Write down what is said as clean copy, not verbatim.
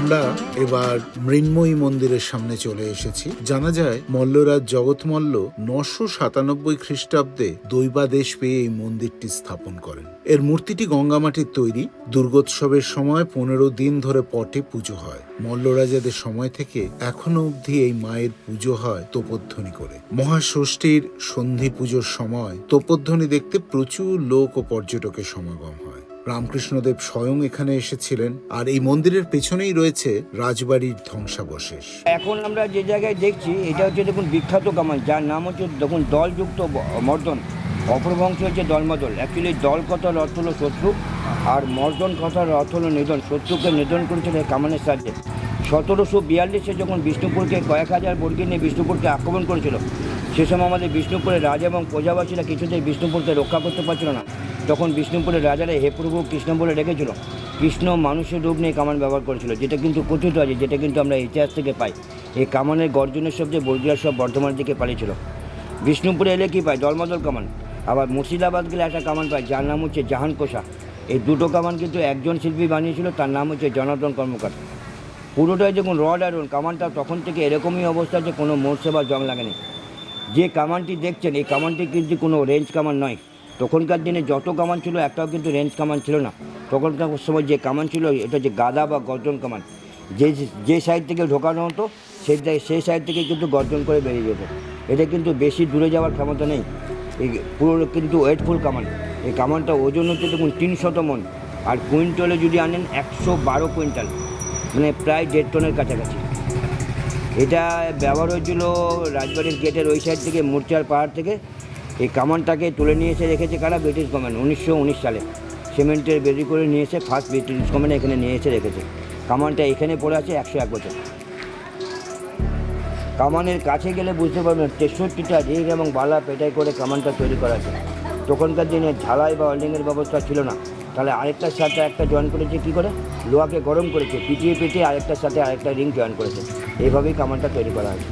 আমরা এবার মৃন্ময়ী মন্দিরের সামনে চলে এসেছি। জানা যায় মল্লরাজ জগৎ মল্ল 997 খ্রিস্টাব্দে দৈবাদেশ পেয়ে এই মন্দিরটি স্থাপন করেন। এর মূর্তিটি গঙ্গামাটির তৈরি। দুর্গোৎসবের সময় 15 দিন ধরে পটে পুজো হয়। মল্লরাজাদের সময় থেকে এখনো অবধি এই মায়ের পুজো হয় তোপধ্বনি করে। মহাষষ্ঠীর সন্ধি পুজোর সময় তোপধ্বনি দেখতে প্রচুর লোক ও পর্যটকের সমাগম হয়। রামকৃষ্ণদেব স্বয়ং এখানে এসেছিলেন। আর এই মন্দিরের পেছনেই রয়েছে রাজবাড়ির ধ্বংসাবশেষ। এখন আমরা যে জায়গায় দেখছি এটা হচ্ছে দেখুন বিখ্যাত কামান, যার নাম হচ্ছে দেখুন দলযুক্ত মর্দন। অপভ্রংশ হচ্ছে দলমদল। অ্যাকচুয়ালি দল কথার অর্থ হলো শত্রু, আর মর্দন কথার অর্থ হলো নিধন। শত্রুকে নিধন করেছিল এই কামানের সাহায্যে। 1742-এ যখন বিষ্ণুপুরকে কয়েক হাজার বর্গী নিয়ে বিষ্ণুপুরকে আক্রমণ করেছিল, সে সময় আমাদের বিষ্ণুপুরের রাজা এবং প্রজাবাসীরা কিছুতেই বিষ্ণুপুরকে রক্ষা করতে পারছিল না। তখন বিষ্ণুপুরের রাজারা হে প্রভু কৃষ্ণ বলে রেখেছিল। কৃষ্ণ মানুষের রূপ নিয়ে কামান ব্যবহার করেছিল, যেটা কিন্তু কথিত আছে, যেটা কিন্তু আমরা ইতিহাস থেকে পাই। এই কামানের গর্জনের শব্দে বর্গীরা সব বর্ধমানের দিকে পালিয়েছিল। বিষ্ণুপুরে এলে কী পায়? দলমদল কামান। আবার মুর্শিদাবাদ গেলে একটা কামান পায়, যার নাম হচ্ছে জাহান কোষা। এই দুটো কামান কিন্তু একজন শিল্পী বানিয়েছিল, তার নাম হচ্ছে জনার্দন কর্মকার। পুরোটাই যখন রড আয়রন। কামানটা তখন থেকে এরকমই অবস্থা যে কোনো মোর্চে বা জং লাগেনি। যে কামানটি দেখছেন এই কামানটি কিন্তু কোনো রেঞ্জ কামান নয়। তখনকার দিনে যত কামান ছিল একটাও কিন্তু রেঞ্জ কামান ছিল না। তখনকার সময় যে কামান ছিল এটা যে গাদা বা গর্জন কামান। যে সাইড থেকে ঢোকানো হতো সেই সাইড থেকে কিন্তু গর্জন করে বেরিয়ে যেত। এটা কিন্তু বেশি দূরে যাওয়ার ক্ষমতা নেই। এই পুরো কিন্তু ওয়েটফুল কামান। এই কামানটা ওজন হচ্ছে দেখুন 300 মন, আর কুইন্টালে যদি আনেন 112 কুইন্টাল, মানে প্রায় 1.5 টনের কাছাকাছি। এটা ব্যবহার হয়েছিল রাজবাড়ির গেটের ওই সাইড থেকে, মূর্চার পাহাড় থেকে। এই কামানটাকে তুলে নিয়ে এসে রেখেছে কারা? ব্রিটিশ গভর্নমেন্ট 1919 সালে সিমেন্টের বেরি করে নিয়ে এসে ফার্স্ট ব্রিটিশ গভর্নমেন্ট এখানে নিয়ে এসে রেখেছে। কামানটা এখানে পড়ে আছে 101 বছর। কামানের কাছে গেলে বুঝতে পারবেন 63টা রিং এবং বালা পেটাই করে কামানটা তৈরি করা আছে। তখনকার দিনে ঝালাই বা ওয়েল্ডিংয়ের ব্যবস্থা ছিল না, তাহলে আরেকটার সাথে একটা জয়েন করেছে কী করে? লোহাকে গরম করেছে, পিটিয়ে আরেকটার সাথে আরেকটা রিং জয়েন করেছে। এইভাবেই কামানটা তৈরি করা আছে।